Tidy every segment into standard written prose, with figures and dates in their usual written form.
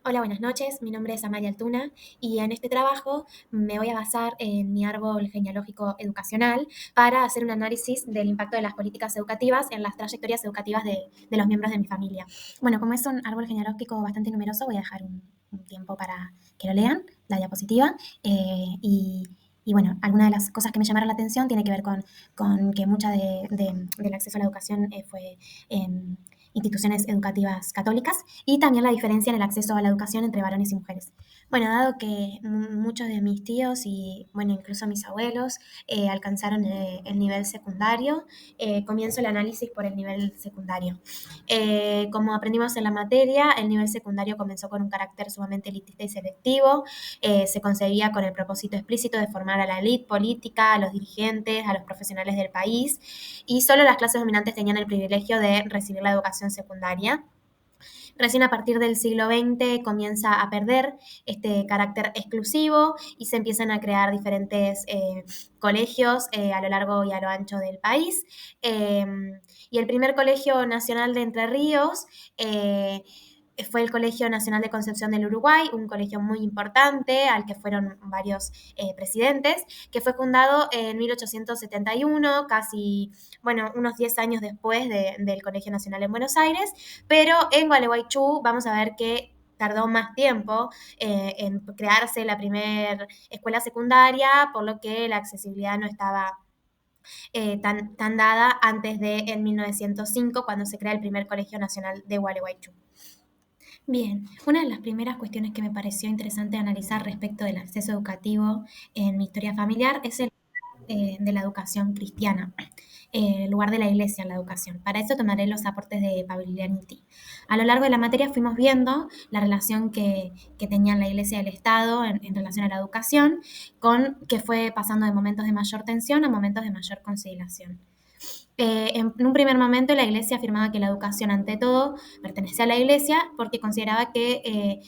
Hola, buenas noches. Mi nombre es Amalia Altuna y en este trabajo me voy a basar en mi árbol genealógico educacional para hacer un análisis del impacto de las políticas educativas en las trayectorias educativas de los miembros de mi familia. Bueno, como es un árbol genealógico bastante numeroso, voy a dejar un tiempo para que lo lean, la diapositiva. Y bueno, algunas de las cosas que me llamaron la atención tiene que ver con que mucha del acceso a la educación fue en instituciones educativas católicas y también la diferencia en el acceso a la educación entre varones y mujeres. Bueno, dado que muchos de mis tíos y, bueno, incluso mis abuelos alcanzaron el nivel secundario, comienzo el análisis por el nivel secundario. Como aprendimos en la materia, el nivel secundario comenzó con un carácter sumamente elitista y selectivo. Se concebía con el propósito explícito de formar a la élite política, a los dirigentes, a los profesionales del país, y solo las clases dominantes tenían el privilegio de recibir la educación secundaria. Recién a partir del siglo XX comienza a perder este carácter exclusivo y se empiezan a crear diferentes colegios a lo largo y a lo ancho del país. Eh, y el primer colegio nacional de Entre Ríos fue el Colegio Nacional de Concepción del Uruguay, un colegio muy importante al que fueron varios presidentes, que fue fundado en 1871, casi, bueno, unos 10 años después del Colegio Nacional en Buenos Aires, pero en Gualeguaychú vamos a ver que tardó más tiempo en crearse la primera escuela secundaria, por lo que la accesibilidad no estaba tan dada antes de en 1905, cuando se crea el primer Colegio Nacional de Gualeguaychú. Bien, una de las primeras cuestiones que me pareció interesante analizar respecto del acceso educativo en mi historia familiar es el de la educación cristiana, el lugar de la iglesia en la educación. Para eso tomaré los aportes de Paglianiti. A lo largo de la materia fuimos viendo la relación que tenían la iglesia y el Estado en relación a la educación, con que fue pasando de momentos de mayor tensión a momentos de mayor conciliación. En un primer momento la iglesia afirmaba que la educación ante todo pertenecía a la iglesia porque consideraba que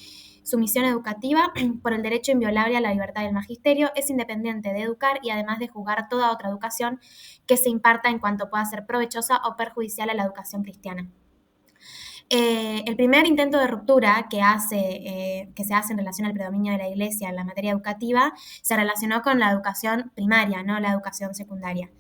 su misión educativa, por el derecho inviolable a la libertad del magisterio, es independiente de educar y además de juzgar toda otra educación que se imparta en cuanto pueda ser provechosa o perjudicial a la educación cristiana. El primer intento de ruptura que se hace en relación al predominio de la iglesia en la materia educativa se relacionó con la educación primaria, no la educación secundaria.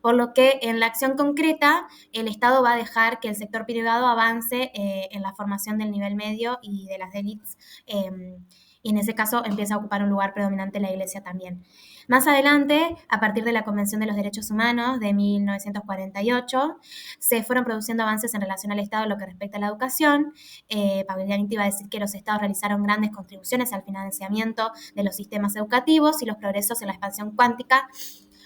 Por lo que en la acción concreta el Estado va a dejar que el sector privado avance en la formación del nivel medio y de las élites, y en ese caso empieza a ocupar un lugar predominante la Iglesia también. Más adelante, a partir de la Convención de los Derechos Humanos de 1948, se fueron produciendo avances en relación al Estado en lo que respecta a la educación. Paglianiti va a decir que los Estados realizaron grandes contribuciones al financiamiento de los sistemas educativos y los progresos en la expansión cuántica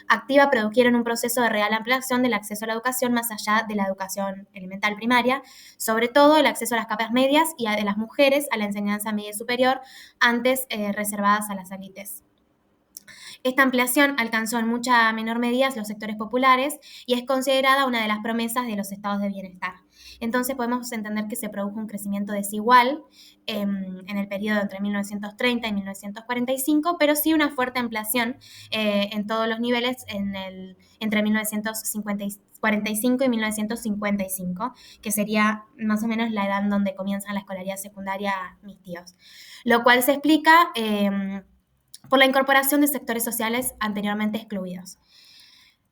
activa produjeron un proceso de real ampliación del acceso a la educación más allá de la educación elemental primaria, sobre todo el acceso a las capas medias y a de las mujeres a la enseñanza media y superior, antes reservadas a las élites. Esta ampliación alcanzó en mucha menor medida los sectores populares y es considerada una de las promesas de los estados de bienestar. Entonces podemos entender que se produjo un crecimiento desigual en el periodo entre 1930 y 1945, pero sí una fuerte ampliación en todos los niveles entre 1945 y 1955, que sería más o menos la edad en donde comienzan la escolaridad secundaria mis tíos. Lo cual se explica por la incorporación de sectores sociales anteriormente excluidos.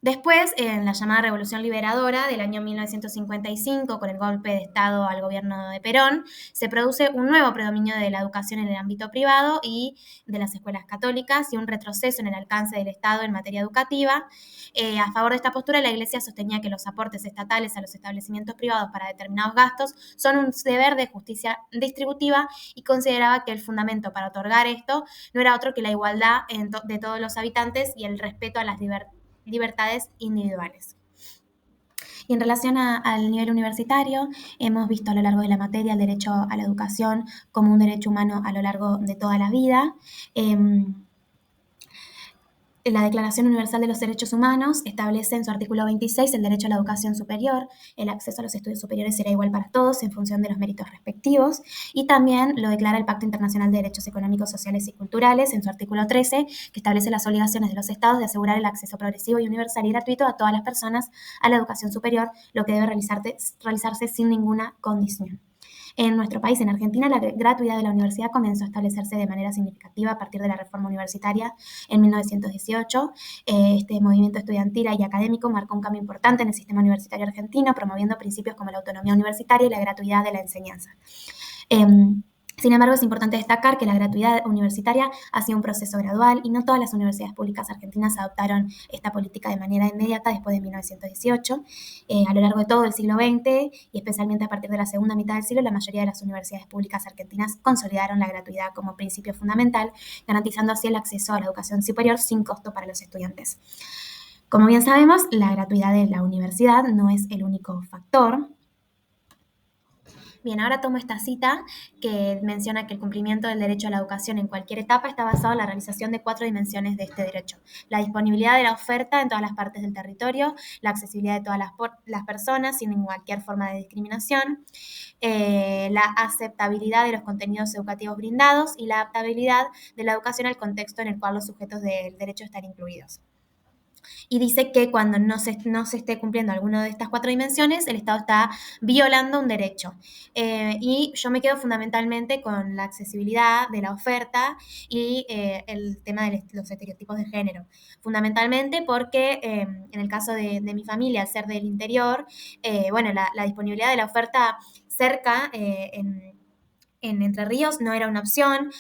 Después, en la llamada Revolución Liberadora del año 1955, con el golpe de Estado al gobierno de Perón, se produce un nuevo predominio de la educación en el ámbito privado y de las escuelas católicas y un retroceso en el alcance del Estado en materia educativa. A favor de esta postura, la Iglesia sostenía que los aportes estatales a los establecimientos privados para determinados gastos son un deber de justicia distributiva y consideraba que el fundamento para otorgar esto no era otro que la igualdad de todos los habitantes y el respeto a las libertades individuales. Y en relación al nivel universitario, hemos visto a lo largo de la materia el derecho a la educación como un derecho humano a lo largo de toda la vida. La Declaración Universal de los Derechos Humanos establece en su artículo 26 el derecho a la educación superior. El acceso a los estudios superiores será igual para todos en función de los méritos respectivos, y también lo declara el Pacto Internacional de Derechos Económicos, Sociales y Culturales en su artículo 13, que establece las obligaciones de los estados de asegurar el acceso progresivo y universal y gratuito a todas las personas a la educación superior, lo que debe realizarse sin ninguna condición. En nuestro país, en Argentina, la gratuidad de la universidad comenzó a establecerse de manera significativa a partir de la reforma universitaria en 1918. Este movimiento estudiantil y académico marcó un cambio importante en el sistema universitario argentino, promoviendo principios como la autonomía universitaria y la gratuidad de la enseñanza. Sin embargo, es importante destacar que la gratuidad universitaria ha sido un proceso gradual y no todas las universidades públicas argentinas adoptaron esta política de manera inmediata después de 1918. A lo largo de todo el siglo XX y especialmente a partir de la segunda mitad del siglo, la mayoría de las universidades públicas argentinas consolidaron la gratuidad como principio fundamental, garantizando así el acceso a la educación superior sin costo para los estudiantes. Como bien sabemos, la gratuidad de la universidad no es el único factor. Bien, ahora tomo esta cita que menciona que el cumplimiento del derecho a la educación en cualquier etapa está basado en la realización de 4 dimensiones de este derecho: la disponibilidad de la oferta en todas las partes del territorio, la accesibilidad de todas las personas sin cualquier forma de discriminación, la aceptabilidad de los contenidos educativos brindados y la adaptabilidad de la educación al contexto en el cual los sujetos del derecho están incluidos. Y dice que cuando no se esté cumpliendo alguna de estas 4 dimensiones, el Estado está violando un derecho. Y yo me quedo fundamentalmente con la accesibilidad de la oferta y el tema de los estereotipos de género. Fundamentalmente porque en el caso de mi familia, al ser del interior, bueno, la disponibilidad de la oferta cerca en Entre Ríos no era una opción.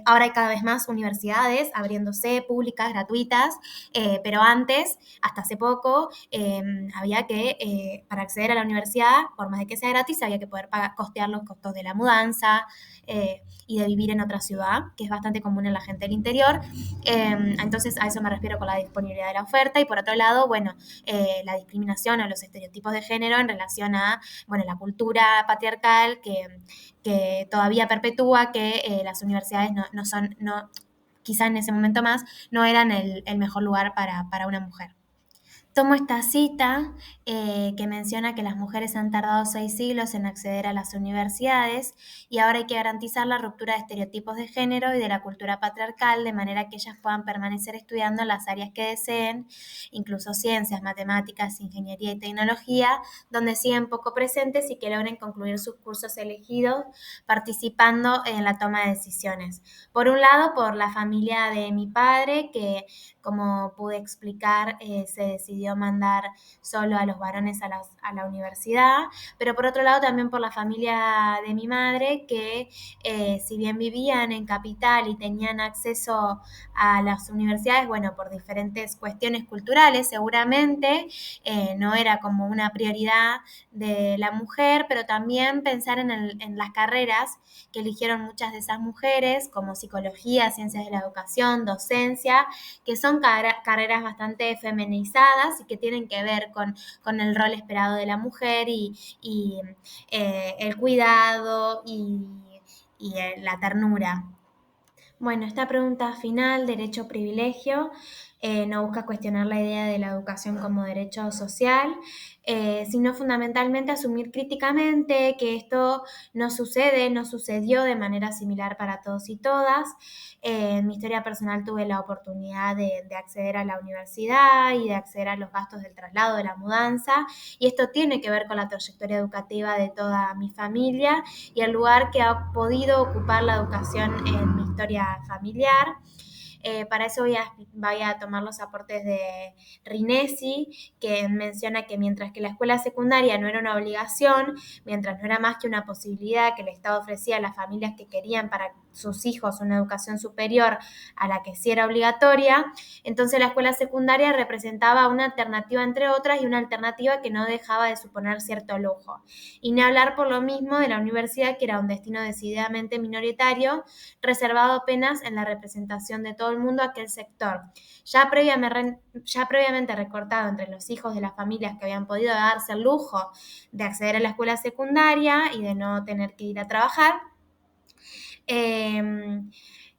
Ahora hay cada vez más universidades abriéndose, públicas, gratuitas, pero antes, hasta hace poco, había que, para acceder a la universidad, por más de que sea gratis, había que poder costear los costos de la mudanza y de vivir en otra ciudad, que es bastante común en la gente del interior. Entonces, a eso me refiero con la disponibilidad de la oferta. Y por otro lado, bueno, la discriminación o los estereotipos de género en relación a, bueno, la cultura patriarcal que todavía perpetúa que las universidades no son, no, quizá en ese momento más, no eran el mejor lugar para una mujer. Tomo esta cita que menciona que las mujeres han tardado 6 siglos en acceder a las universidades y ahora hay que garantizar la ruptura de estereotipos de género y de la cultura patriarcal de manera que ellas puedan permanecer estudiando en las áreas que deseen, incluso ciencias, matemáticas, ingeniería y tecnología, donde siguen poco presentes y que logren concluir sus cursos elegidos participando en la toma de decisiones. Por un lado, por la familia de mi padre, que como pude explicar, se decidió mandar solo a los varones a la universidad, pero por otro lado también por la familia de mi madre, que si bien vivían en capital y tenían acceso a las universidades, bueno, por diferentes cuestiones culturales seguramente, no era como una prioridad de la mujer, pero también pensar en las carreras que eligieron muchas de esas mujeres, como psicología, ciencias de la educación, docencia, que son carreras bastante feminizadas y que tienen que ver con el rol esperado de la mujer y el cuidado y la ternura. Bueno, esta pregunta final, derecho o privilegio, no busca cuestionar la idea de la educación como derecho social, sino fundamentalmente asumir críticamente que esto no sucede, no sucedió de manera similar para todos y todas. En mi historia personal tuve la oportunidad de acceder a la universidad y de acceder a los gastos del traslado, de la mudanza, y esto tiene que ver con la trayectoria educativa de toda mi familia y el lugar que ha podido ocupar la educación en mi historia familiar. Para eso voy a tomar los aportes de Rinesi, que menciona que mientras que la escuela secundaria no era una obligación, mientras no era más que una posibilidad que el Estado ofrecía a las familias que querían para sus hijos una educación superior a la que sí era obligatoria, entonces la escuela secundaria representaba una alternativa entre otras y una alternativa que no dejaba de suponer cierto lujo. Y ni hablar por lo mismo de la universidad, que era un destino decididamente minoritario, reservado apenas en la representación de todo el mundo a aquel sector, ya previamente recortado entre los hijos de las familias que habían podido darse el lujo de acceder a la escuela secundaria y de no tener que ir a trabajar.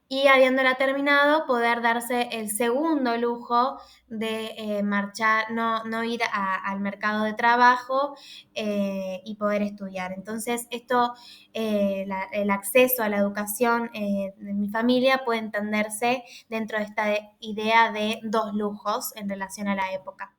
Y habiéndola terminado, poder darse el segundo lujo de marchar, no ir al mercado de trabajo y poder estudiar. Entonces, esto, el acceso a la educación de mi familia puede entenderse dentro de esta idea de dos lujos en relación a la época.